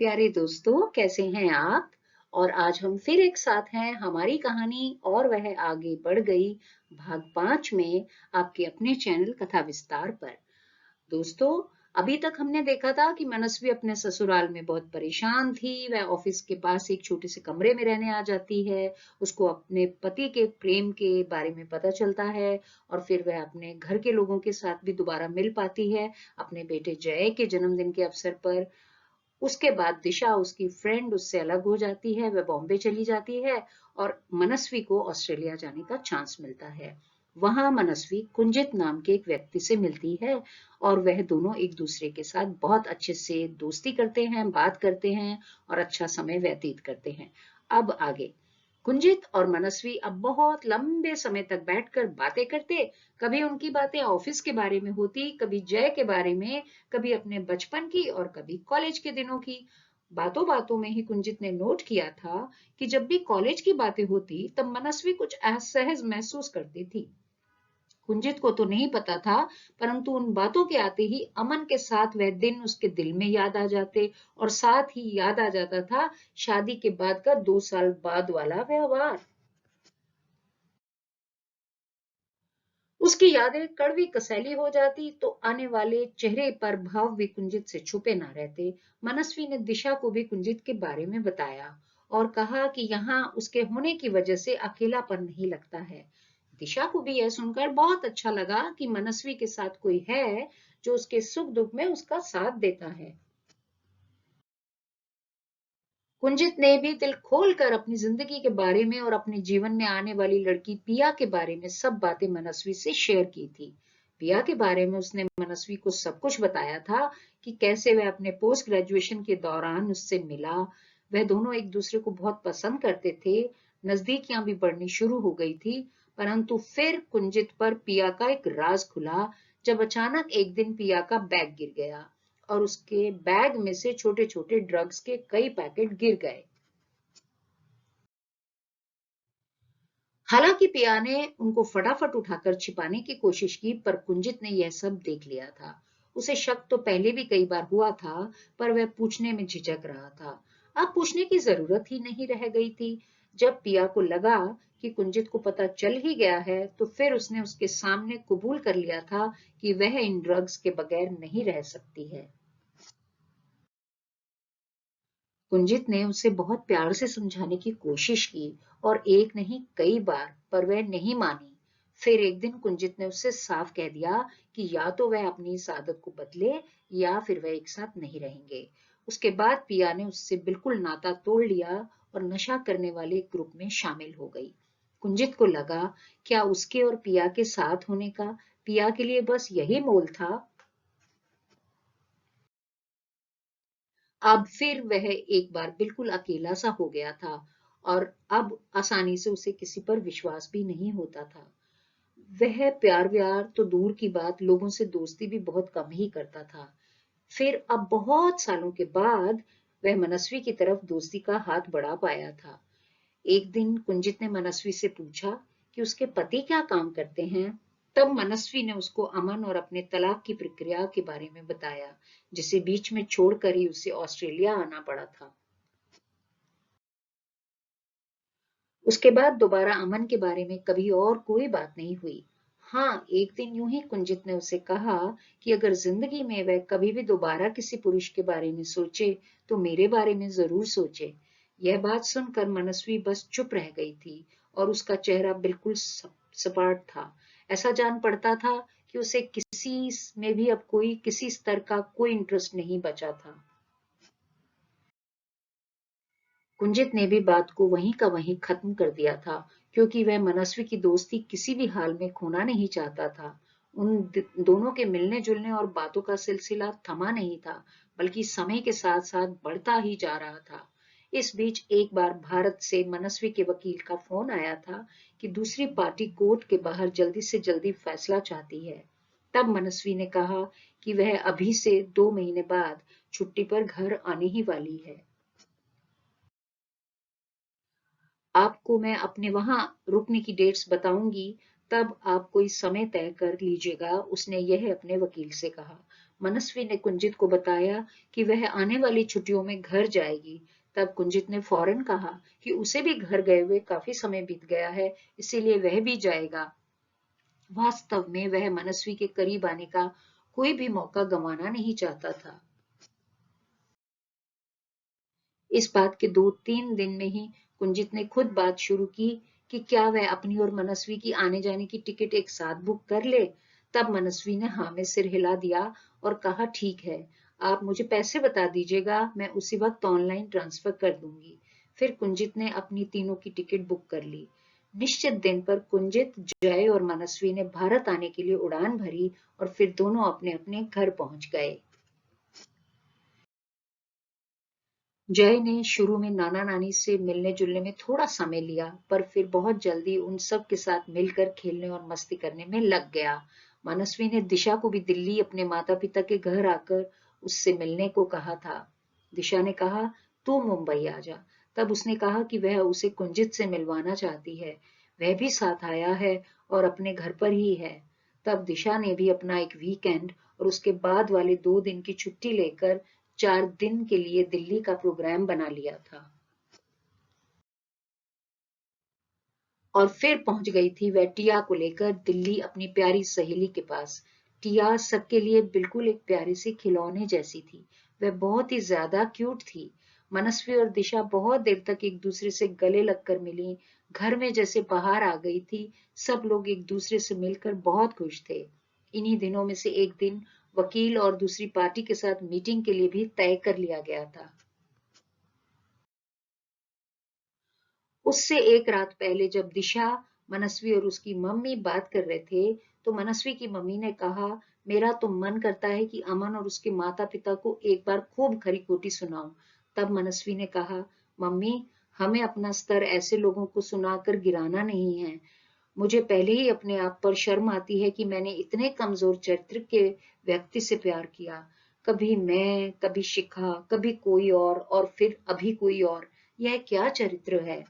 प्यारे दोस्तों, कैसे हैं आप? और आज हम फिर एक साथ हैं हमारी कहानी और वह आगे बढ़ गई भाग 5 में आपके अपने चैनल कथा विस्तार पर। दोस्तों, अभी तक हमने देखा था कि मनस्वी अपने ससुराल में बहुत परेशान थी। वह ऑफिस के पास एक छोटे से कमरे में रहने आ जाती है। उसको अपने पति के प्रेम के बारे में पता चलता है और फिर वह अपने घर के लोगों के साथ भी दोबारा मिल पाती है अपने बेटे जय के जन्मदिन के अवसर पर। उसके बाद दिशा उसकी फ्रेंड उससे अलग हो जाती है, वह बॉम्बे चली जाती है और मनस्वी को ऑस्ट्रेलिया जाने का चांस मिलता है। वहां मनस्वी कुंजित नाम के एक व्यक्ति से मिलती है और वह दोनों एक दूसरे के साथ बहुत अच्छे से दोस्ती करते हैं, बात करते हैं और अच्छा समय व्यतीत करते हैं। अब आगे कुंजित और मनस्वी अब बहुत लंबे समय तक बैठकर बातें करते। कभी उनकी बातें ऑफिस के बारे में होती, कभी जय के बारे में, कभी अपने बचपन की और कभी कॉलेज के दिनों की। बातों बातों में ही कुंजित ने नोट किया था कि जब भी कॉलेज की बातें होती तब मनस्वी कुछ असहज महसूस करती थी। कुंजित को तो नहीं पता था, परंतु उन बातों के आते ही अमन के साथ वह दिन उसके दिल में याद आ जाते और साथ ही याद आ जाता था शादी के बाद का 2 साल बाद वाला व्यवहार। उसकी यादें कड़वी कसैली हो जाती तो आने वाले चेहरे पर भाव भी कुंजित से छुपे ना रहते। मनस्वी ने दिशा को भी कुंजित के बारे में बताया और कहा कि यहाँ उसके होने की वजह से अकेलापन नहीं लगता है। दिशा को भी यह सुनकर बहुत अच्छा लगा कि मनस्वी के साथ कोई है जो उसके सुख दुख में उसका साथ देता है। कुंजित ने भी दिल खोलकर अपनी जिंदगी के बारे में और अपने जीवन में आने वाली लड़की पिया के बारे में सब बातें मनस्वी से शेयर की थी। पिया के बारे में उसने मनस्वी को सब कुछ बताया था कि कैसे वह अपने पोस्ट ग्रेजुएशन के दौरान उससे मिला। वह दोनों एक दूसरे को बहुत पसंद करते थे। नजदीकियां भी बढ़नी शुरू हो गई थी। परंतु फिर कुंजित पर पिया का एक राज खुला जब अचानक एक दिन पिया का बैग गिर गया और उसके बैग में से छोटे छोटे ड्रग्स के कई पैकेट गिर गए। हालांकि पिया ने उनको फटाफट उठाकर छिपाने की कोशिश की, पर कुंजित ने यह सब देख लिया था। उसे शक तो पहले भी कई बार हुआ था, पर वह पूछने में झिझक रहा था। अब पूछने की जरूरत ही नहीं रह गई थी। जब पिया को लगा कि कुंजित को पता चल ही गया है, तो फिर उसने उसके सामने कबूल कर लिया था कि वह इन ड्रग्स के बगैर नहीं रह सकती है। कुंजित ने उसे बहुत प्यार से समझाने की कोशिश की और एक नहीं कई बार, पर वह नहीं मानी। फिर एक दिन कुंजित ने उससे साफ कह दिया कि या तो वह अपनी इस आदत को बदले या फिर वह एक साथ नहीं रहेंगे। उसके बाद पिया ने उससे बिल्कुल नाता तोड़ लिया और नशा करने वाले ग्रुप में शामिल हो गई। कुंजित को लगा, क्या उसके और पिया के साथ होने का पिया के लिए बस यही मोल था? अब फिर वह एक बार बिल्कुल अकेला सा हो गया था और अब आसानी से उसे किसी पर विश्वास भी नहीं होता था। वह प्यार व्यार तो दूर की बात, लोगों से दोस्ती भी बहुत कम ही करता था। फिर अब बहुत सालों के बाद वह मनस्वी की तरफ दोस्ती का हाथ बढ़ा पाया था। एक दिन कुंजित ने मनस्वी से पूछा कि उसके पति क्या काम करते हैं। तब मनस्वी ने उसको अमन और अपने तलाक की प्रक्रिया के बारे में बताया, जिसे बीच में छोड़कर ही उसे ऑस्ट्रेलिया आना पड़ा था। उसके बाद दोबारा अमन के बारे में कभी और कोई बात नहीं हुई। हाँ, एक दिन यूं ही कुंजित ने उसे कहा कि अगर जिंदगी में वह कभी भी दोबारा किसी पुरुष के बारे में सोचे तो मेरे बारे में जरूर सोचे। यह बात सुनकर मनस्वी बस चुप रह गई थी और उसका चेहरा बिल्कुल सपाट था। ऐसा जान पड़ता था कि उसे किसी में भी अब कोई किसी स्तर का कोई इंटरेस्ट नहीं बचा था। कुंजित ने भी बात को वहीं का वहीं खत्म कर दिया था, क्योंकि वह मनस्वी की दोस्ती किसी भी हाल में खोना नहीं चाहता था। उन दोनों के मिलने जुलने और बातों का सिलसिला थमा नहीं था, बल्कि समय के साथ साथ बढ़ता ही जा रहा था। इस बीच एक बार भारत से मनस्वी के वकील का फोन आया था कि दूसरी पार्टी कोर्ट के बाहर जल्दी से जल्दी फैसला चाहती है। तब मनस्वी ने कहा कि वह अभी से 2 महीने बाद छुट्टी पर घर आने ही वाली है। आपको मैं अपने वहां रुकने की डेट्स बताऊंगी, तब आप कोई समय तय कर लीजिएगा, उसने यह अपने वकील से कहा। मनस्वी ने कुंजित को बताया कि वह आने वाली छुट्टियों में घर जाएगी। तब कुंजित ने फौरन कहा कि उसे भी घर गए हुए काफी समय बीत गया है, इसीलिए वह भी जाएगा। वास्तव में वह मनस्वी के करीब आने का कोई भी मौका गंवाना नहीं चाहता था। इस बात के 2-3 दिन में ही कुंजित ने खुद बात शुरू की कि क्या वह अपनी और मनस्वी की आने जाने की टिकट एक साथ बुक कर ले। तब मनस्वी ने हाँ में सिर हिला दिया और कहा ठीक है, आप मुझे पैसे बता दीजिएगा, मैं उसी वक्त ऑनलाइन ट्रांसफर कर दूंगी। फिर कुंजित ने अपनी तीनों की टिकट बुक कर ली। निश्चित दिन पर कुंजित, जय और मनस्वी ने भारत आने के लिए उड़ान भरी और फिर दोनों अपने अपने घर पहुंच गए। जय ने शुरू में नाना नानी से मिलने जुलने में थोड़ा समय लिया, पर फिर बहुत जल्दी उन सब के साथ मिलकर खेलने और मस्ती करने में लग गया। मनस्वी ने दिशा को भी दिल्ली अपने माता पिता के घर आकर उससे मिलने को कहा था। दिशा ने कहा तू मुंबई आ जा। तब उसने कहा कि वह उसे कुंजित से मिलवाना चाहती है। वह भी साथ आया है और अपने घर पर ही है। तब दिशा ने भी अपना एक वीकेंड और उसके बाद वाले 2 दिन की छुट्टी लेकर 4 दिन के लिए दिल्ली का प्रोग्राम बना लिया था। और फिर पहुंच गई थी वह टिया को लेकर दिल्ली अपनी प्यारी सहेली के पास। टिया सबके लिए बिल्कुल एक प्यारी सी खिलौने जैसी थी। वह बहुत ही ज्यादा क्यूट थी। मनस्वी और दिशा बहुत देर तक एक दूसरे से गले लगकर मिली। घर में जैसे बाहर आ गई थी। सब लोग एक दूसरे से मिलकर बहुत खुश थे। इन्हीं दिनों में से एक दिन वकील और दूसरी पार्टी के साथ मीटिंग के लिए भी तय कर लिया गया था। उससे एक रात पहले जब दिशा, मनस्वी और उसकी मम्मी बात कर रहे थे, तो मनस्वी की मम्मी ने कहा, मेरा तो मन करता है कि अमन और उसके माता पिता को एक बार खूब खरी खोटी सुनाऊं। तब मनस्वी ने कहा, मम्मी, हमें अपना स्तर ऐसे लोगों को सुनाकर गिराना नहीं है। मुझे पहले ही अपने आप पर शर्म आती है कि मैंने इतने कमजोर चरित्र के व्यक्ति से प्यार किया। कभी मैं, कभी शिखा, कभी कोई और फिर अभी कोई और। यह क्या चरित्र है।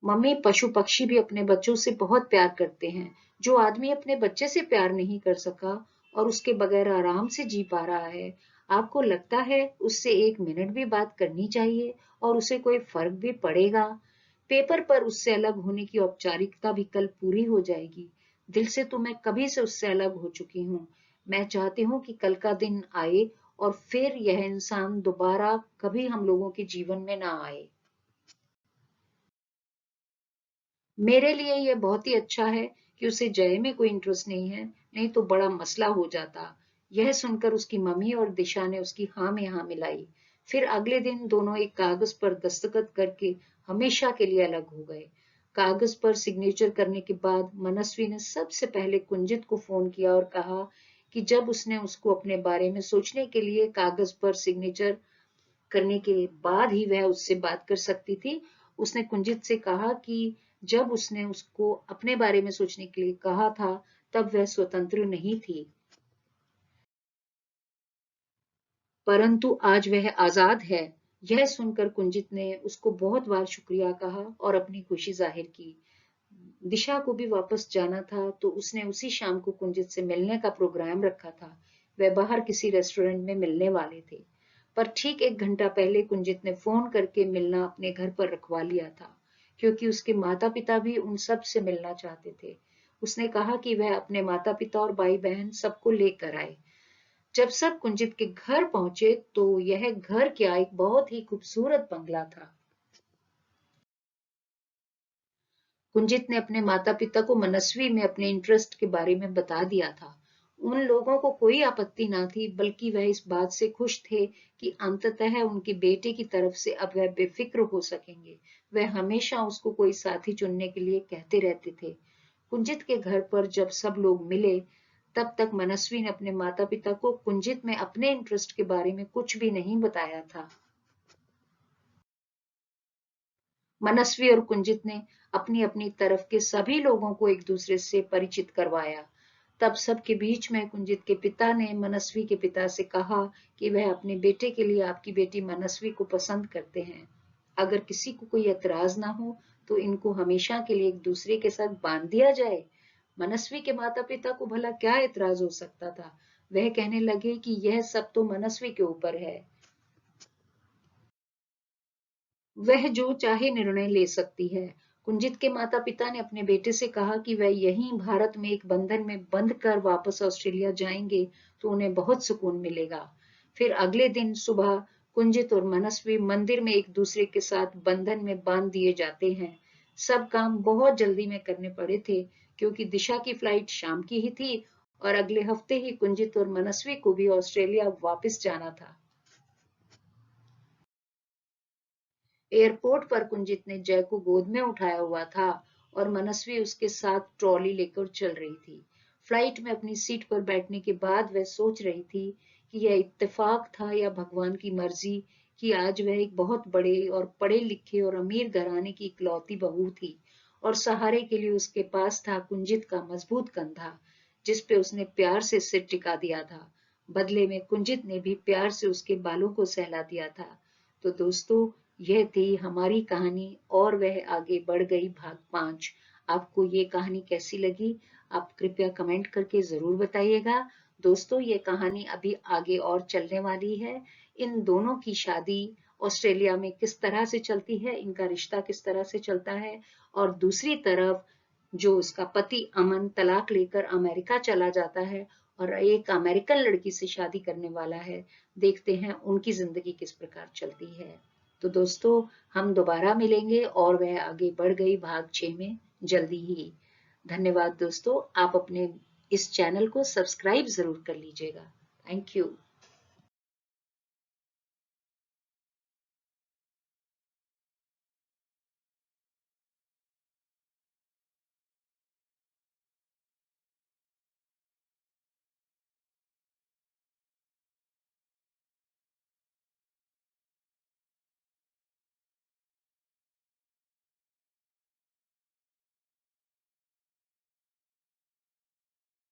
मम्मी, पशु पक्षी भी अपने बच्चों से बहुत प्यार करते हैं। जो आदमी अपने बच्चे से प्यार नहीं कर सका और उसके बगैर आराम से जी पा रहा है, आपको लगता है उससे 1 मिनट भी बात करनी चाहिए और उसे कोई फर्क भी पड़ेगा? पेपर पर उससे अलग होने की औपचारिकता भी कल पूरी हो जाएगी। दिल से तो मैं कभी से उससे अलग हो चुकी हूँ। मैं चाहती हूँ कि कल का दिन आए और फिर यह इंसान दोबारा कभी हम लोगों के जीवन में ना आए। मेरे लिए यह बहुत ही अच्छा है कि उसे जय में कोई इंटरेस्ट नहीं है, नहीं तो बड़ा मसला हो जाता। यह सुनकर उसकी मम्मी और दिशा ने उसकी हाँ में हाँ मिलाई। फिर अगले दिन दोनों एक कागज पर दस्तखत करके हमेशा के लिए अलग हो गए। कागज पर सिग्नेचर करने के बाद मनस्वी ने सबसे पहले कुंजित को फोन किया और कहा कि जब उसने उसको अपने बारे में सोचने के लिए कागज पर सिग्नेचर करने के बाद ही वह उससे बात कर सकती थी। उसने कुंजित से कहा कि जब उसने उसको अपने बारे में सोचने के लिए कहा था, तब वह स्वतंत्र नहीं थी, परंतु आज वह आजाद है। यह सुनकर कुंजित ने उसको बहुत बार शुक्रिया कहा और अपनी खुशी जाहिर की। दिशा को भी वापस जाना था, तो उसने उसी शाम को कुंजित से मिलने का प्रोग्राम रखा था। वह बाहर किसी रेस्टोरेंट में मिलने वाले थे, पर ठीक 1 घंटा पहले कुंजित ने फोन करके मिलना अपने घर पर रखवा लिया था, क्योंकि उसके माता पिता भी उन सब से मिलना चाहते थे। उसने कहा कि वह अपने माता पिता और भाई बहन सबको लेकर आए। जब सब कुंजित के घर पहुंचे, तो यह घर क्या एक बहुत ही खूबसूरत बंगला था। कुंजित ने अपने माता पिता को मनस्वी में अपने इंटरेस्ट के बारे में बता दिया था। उन लोगों को कोई आपत्ति ना थी, बल्कि वह इस बात से खुश थे कि अंततः उनके बेटे की तरफ से अब वह बेफिक्र हो सकेंगे। वह हमेशा उसको कोई साथी चुनने के लिए कहते रहते थे। कुंजित के घर पर जब सब लोग मिले, तब तक मनस्वी ने अपने माता पिता को कुंजित में अपने इंटरेस्ट के बारे में कुछ भी नहीं बताया था। मनस्वी और कुंजित ने अपनी अपनी तरफ के सभी लोगों को एक दूसरे से परिचित करवाया। तब सबके बीच में कुंजित के पिता ने मनस्वी के पिता से कहा कि वह अपने बेटे के लिए आपकी बेटी मनस्वी को पसंद करते हैं। अगर किसी को कोई एतराज ना हो, तो इनको हमेशा के लिए एक दूसरे के साथ बांध दिया जाए। मनस्वी के माता पिता को भला क्या एतराज हो सकता था। वह कहने लगे कि यह सब तो मनस्वी के ऊपर है, वह जो चाहे निर्णय ले सकती है। कुंजित के माता पिता ने अपने बेटे से कहा कि वह यहीं भारत में एक बंधन में बंध कर वापस ऑस्ट्रेलिया जाएंगे तो उन्हें बहुत सुकून मिलेगा। फिर अगले दिन सुबह कुंजित और मनस्वी मंदिर में एक दूसरे के साथ बंधन में बांध दिए जाते हैं। सब काम बहुत जल्दी में करने पड़े थे क्योंकि दिशा की फ्लाइट शाम की ही थी और अगले हफ्ते ही कुंजित और मनस्वी को भी ऑस्ट्रेलिया वापस जाना था। एयरपोर्ट पर कुंजित ने जय को गोद में उठाया हुआ था और मनस्वी उसके साथ ट्रॉली लेकर चल रही थी। फ्लाइट में अपनी सीट पर बैठने के बाद वह सोच रही थी कि यह इत्तेफाक था या भगवान की मर्जी कि आज वह एक बहुत बड़े और पढ़े लिखे और अमीर घराने की इकलौती बहू थी और सहारे के लिए उसके पास था कुंजित का मजबूत कंधा जिस पे उसने प्यार से सिर टिका दिया था। बदले में कुंजित ने भी प्यार से उसके बालों को सहला दिया था। तो दोस्तों, यह थी हमारी कहानी और वह आगे बढ़ गई भाग 5। आपको ये कहानी कैसी लगी? आप कृपया कमेंट करके जरूर बताइएगा। दोस्तों, ये कहानी अभी आगे और चलने वाली है। इन दोनों की शादी ऑस्ट्रेलिया में किस तरह से चलती है, इनका रिश्ता किस तरह से चलता है और दूसरी तरफ जो उसका पति अमन तलाक लेकर अमेरिका चला जाता है और एक अमेरिकन लड़की से शादी करने वाला है। देखते हैं उनकी जिंदगी किस प्रकार चलती है। तो दोस्तों, हम दोबारा मिलेंगे और वह आगे बढ़ गई भाग 6 में जल्दी ही। धन्यवाद दोस्तों, आप अपने इस चैनल को सब्सक्राइब जरूर कर लीजिएगा। Thank you.